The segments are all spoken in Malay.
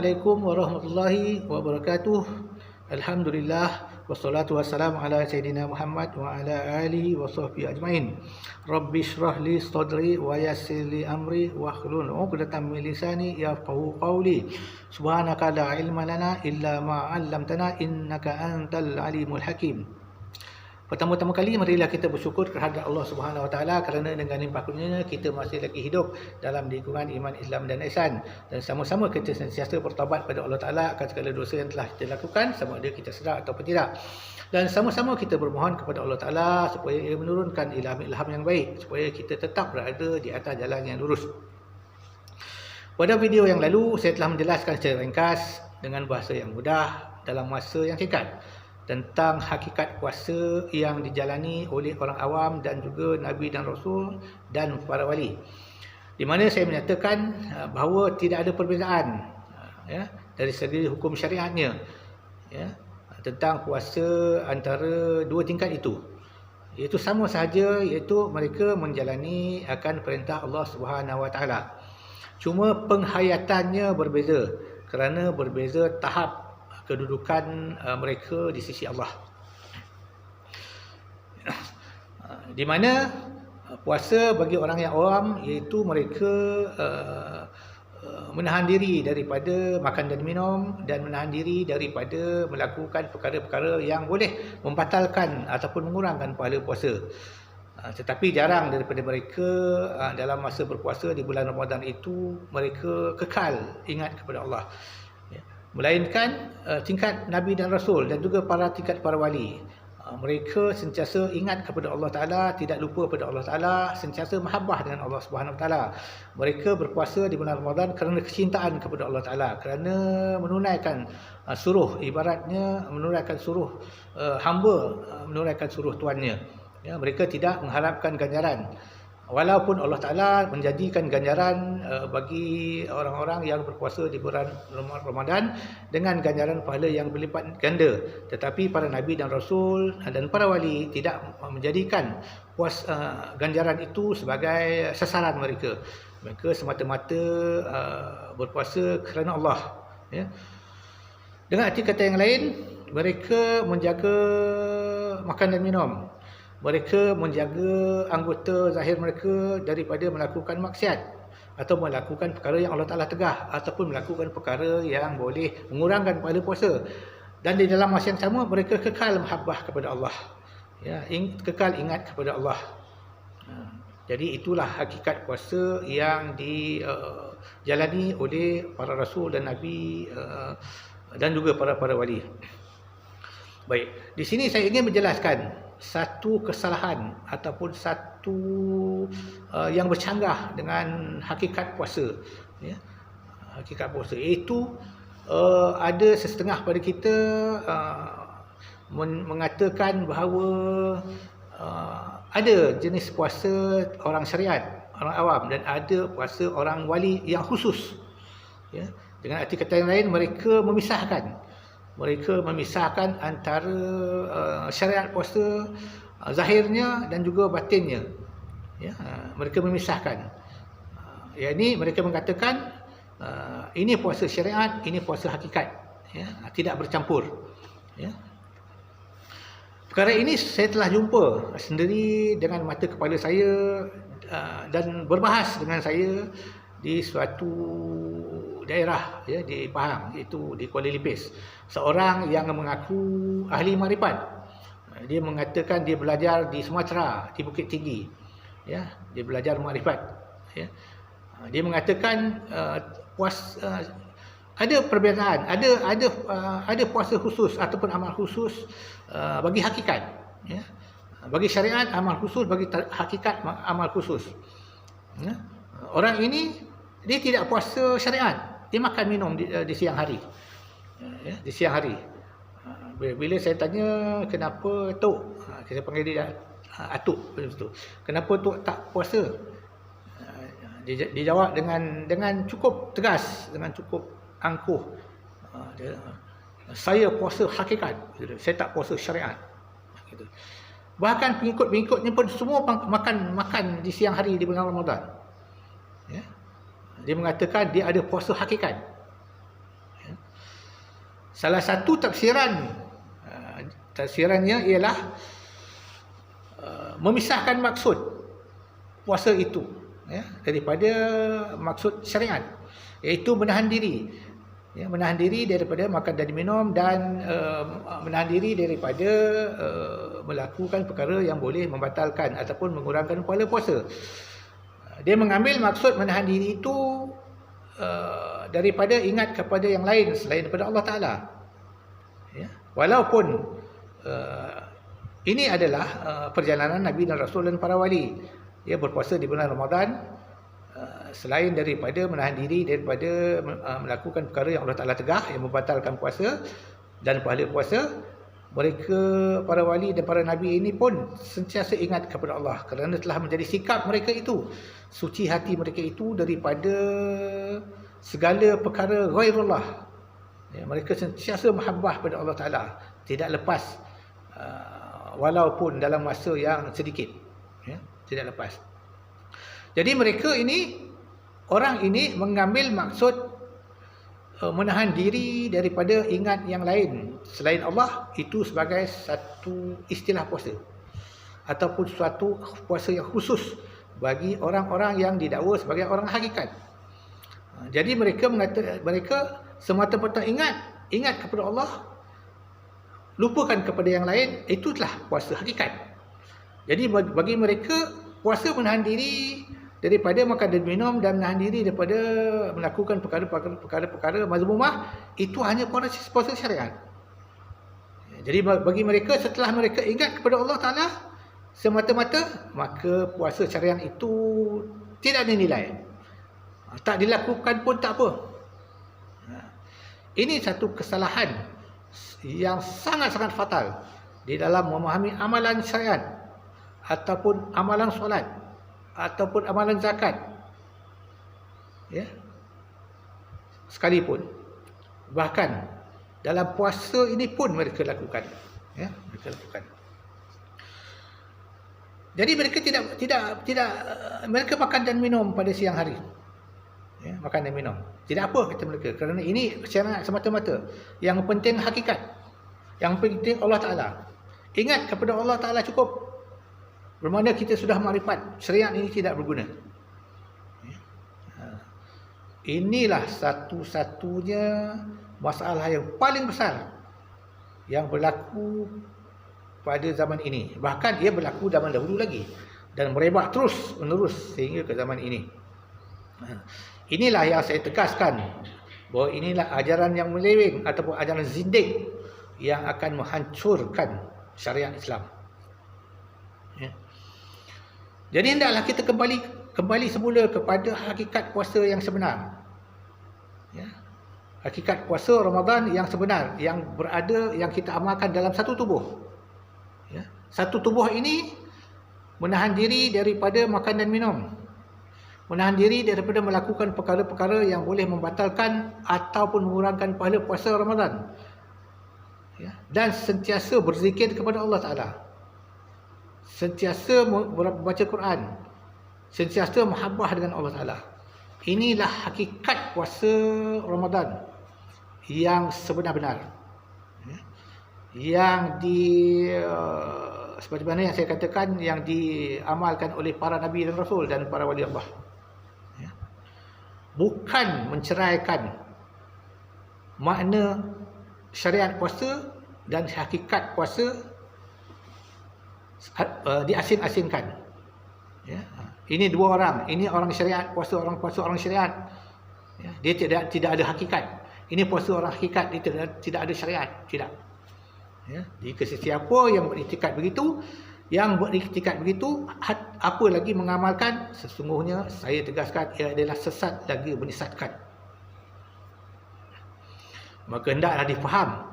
Assalamualaikum warahmatullahi wabarakatuh. Alhamdulillah wassalatu wassalamu ala sayyidina Muhammad wa ala alihi wa sahbihi ajmain. Rabbi shrah li sadri wa yassir li amri wa hlul 'uqdatam min lisani yafqahu qawli. Subhanaka la ilma lana illa ma 'allamtana innaka antal alimul hakim. Pertama-tama kali marilah kita bersyukur kehadrat Allah Subhanahu Wa Taala kerana dengan limpah kurnianya kita masih lagi hidup dalam lingkungan iman, Islam dan ihsan, dan sama-sama kita sentiasa bertaubat pada Allah Taala akan segala dosa yang telah kita lakukan sama ada kita sedar ataupun tidak, dan sama-sama kita bermohon kepada Allah Taala supaya Ia menurunkan ilham yang baik supaya kita tetap berada di atas jalan yang lurus. Pada video yang lalu saya telah menjelaskan secara ringkas dengan bahasa yang mudah dalam masa yang singkat tentang hakikat puasa yang dijalani oleh orang awam dan juga Nabi dan Rasul dan para wali, di mana saya menyatakan bahawa tidak ada perbezaan dari segi hukum syariatnya tentang puasa antara dua tingkat itu, iaitu sama sahaja, iaitu mereka menjalani akan perintah Allah Subhanahu Wa Taala. Cuma penghayatannya berbeza kerana berbeza tahap kedudukan mereka di sisi Allah, di mana puasa bagi orang yang awam iaitu mereka menahan diri daripada makan dan minum dan menahan diri daripada melakukan perkara-perkara yang boleh membatalkan ataupun mengurangkan pahala puasa. Tetapi jarang daripada mereka dalam masa berpuasa di bulan Ramadan itu mereka kekal ingat kepada Allah, melainkan tingkat Nabi dan Rasul dan juga tingkat para wali. Mereka sentiasa ingat kepada Allah Ta'ala, tidak lupa kepada Allah Ta'ala, sentiasa mahabbah dengan Allah Subhanahu Ta'ala. Mereka berpuasa di bulan Ramadan kerana kecintaan kepada Allah Ta'ala, kerana menunaikan suruh, ibaratnya menunaikan suruh hamba, menunaikan suruh tuannya. Mereka tidak mengharapkan ganjaran, walaupun Allah Ta'ala menjadikan ganjaran bagi orang-orang yang berpuasa di bulan Ramadan dengan ganjaran pahala yang berlipat ganda. Tetapi para Nabi dan Rasul dan para wali tidak menjadikan ganjaran itu sebagai sasaran mereka. Mereka semata-mata berpuasa kerana Allah. Dengan arti kata yang lain, mereka menjaga makan dan minum. Mereka menjaga anggota zahir mereka daripada melakukan maksiat atau melakukan perkara yang Allah Ta'ala tegah, ataupun melakukan perkara yang boleh mengurangkan pahala puasa. Dan di dalam masa yang sama mereka kekal mahabbah kepada Allah, kekal ingat kepada Allah. Jadi itulah hakikat puasa yang dijalani oleh para Rasul dan Nabi dan juga para wali. Baik, di sini saya ingin menjelaskan satu kesalahan ataupun satu yang bercanggah dengan hakikat puasa. Hakikat puasa iaitu ada sesetengah pada kita mengatakan bahawa ada jenis puasa orang syariat, orang awam, dan ada puasa orang wali yang khusus. Dengan arti kata yang lain, mereka memisahkan antara syariat puasa zahirnya dan juga batinnya. Mereka memisahkan. Ini mereka mengatakan ini puasa syariat, ini puasa hakikat, tidak bercampur. Perkara ini saya telah jumpa sendiri dengan mata kepala saya dan berbahas dengan saya di suatu daerah di Pahang, iaitu di Kuala Lipis. Seorang yang mengaku ahli makrifat. Dia mengatakan dia belajar di Sumatera, di Bukit Tinggi. Dia belajar makrifat. Dia mengatakan ada perbezaan, ada puasa khusus ataupun amal khusus bagi hakikat. Bagi syariat amal khusus, bagi hakikat amal khusus. Orang ini dia tidak puasa syariat. Dia makan minum di siang hari. Di siang hari. Bila saya tanya kenapa Tok, kita panggil dia Atuk, kenapa Tok tak puasa? Dia jawab dengan cukup tegas, dengan cukup angkuh. Saya puasa hakikat, saya tak puasa syariat. Bahkan pengikut-pengikutnya pun semua makan di siang hari di bulan Ramadan. Dia mengatakan dia ada puasa hakikat. salah satu tafsirannya ialah memisahkan maksud puasa itu daripada maksud syariat, iaitu menahan diri, menahan diri daripada makan dan minum, dan menahan diri daripada melakukan perkara yang boleh membatalkan ataupun mengurangkan pahala puasa. Dia mengambil maksud menahan diri itu daripada ingat kepada yang lain selain daripada Allah Ta'ala. Walaupun ini adalah perjalanan Nabi dan Rasul dan para wali. Dia berpuasa di bulan Ramadan selain daripada menahan diri daripada melakukan perkara yang Allah Ta'ala tegah, yang membatalkan puasa dan pahala puasa. Mereka, para wali dan para nabi ini pun sentiasa ingat kepada Allah, kerana telah menjadi sikap mereka itu, suci hati mereka itu daripada segala perkara ghairullah. Mereka sentiasa mahabbah pada Allah Ta'ala, tidak lepas walaupun dalam masa yang sedikit, tidak lepas. Jadi mereka ini, orang ini mengambil maksud menahan diri daripada ingat yang lain selain Allah itu sebagai satu istilah puasa, ataupun suatu puasa yang khusus bagi orang-orang yang didakwa sebagai orang hakikat. Jadi mereka semata-mata ingat kepada Allah, lupakan kepada yang lain, itulah puasa hakikat. Jadi bagi mereka, puasa menahan diri daripada makan dan minum dan menahan diri daripada melakukan perkara-perkara mazmumah, itu hanya puasa syariat. Jadi bagi mereka, setelah mereka ingat kepada Allah Ta'ala semata-mata, maka puasa syariat itu tidak ada nilai, tak dilakukan pun tak apa. Ini satu kesalahan yang sangat-sangat fatal di dalam memahami amalan syariat, ataupun amalan solat, ataupun amalan zakat, sekalipun. Bahkan dalam puasa ini pun mereka lakukan, Jadi mereka tidak mereka makan dan minum pada siang hari, makan dan minum, tidak apa kata mereka, kerana ini syariat semata-mata. Yang penting hakikat, yang penting Allah Ta'ala. Ingat kepada Allah Ta'ala cukup. Bermakna kita sudah makrifat, syariat ini tidak berguna. Inilah satu-satunya masalah yang paling besar yang berlaku pada zaman ini. Bahkan ia berlaku zaman dahulu lagi, dan merebak terus menerus sehingga ke zaman ini. Inilah yang saya tegaskan, bahawa inilah ajaran yang meleweng ataupun ajaran zindik yang akan menghancurkan syariat Islam. Jadi hendaklah kita kembali semula kepada hakikat puasa yang sebenar. Hakikat puasa Ramadan yang sebenar, yang berada, yang kita amalkan dalam satu tubuh. Satu tubuh ini menahan diri daripada makan dan minum, menahan diri daripada melakukan perkara-perkara yang boleh membatalkan ataupun mengurangkan pahala puasa Ramadan, dan sentiasa berzikir kepada Allah Ta'ala, sentiasa membaca Quran, sentiasa mahabbah dengan Allah Ta'ala. Inilah hakikat puasa Ramadan yang sebenar-benar, yang seperti mana yang saya katakan, yang diamalkan oleh para Nabi dan Rasul dan para wali Allah. Bukan menceraikan makna syariat puasa dan hakikat puasa, diasing-asingkan. Ini dua orang, ini orang syariat puasa, orang puasa orang syariat, dia tidak ada hakikat. Ini puasa orang hakikat, dia tidak ada syariat, tidak. Jika sesiapa yang beriktikad begitu, apa lagi mengamalkan, sesungguhnya saya tegaskan ia adalah sesat lagi menyesatkan. Maka hendaklah difaham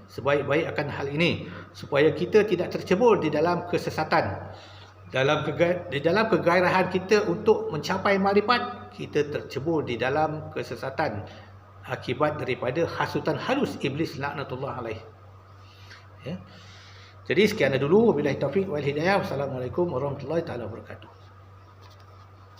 sebaik-baik akan hal ini, supaya kita tidak tercebur di dalam kesesatan. Di dalam kegairahan kita untuk mencapai makrifat, kita tercebur di dalam kesesatan akibat daripada hasutan halus iblis laknatullah alaih. Jadi sekian dulu, wabillahi taufiq wal hidayah. Wassalamualaikum warahmatullahi taala wabarakatuh.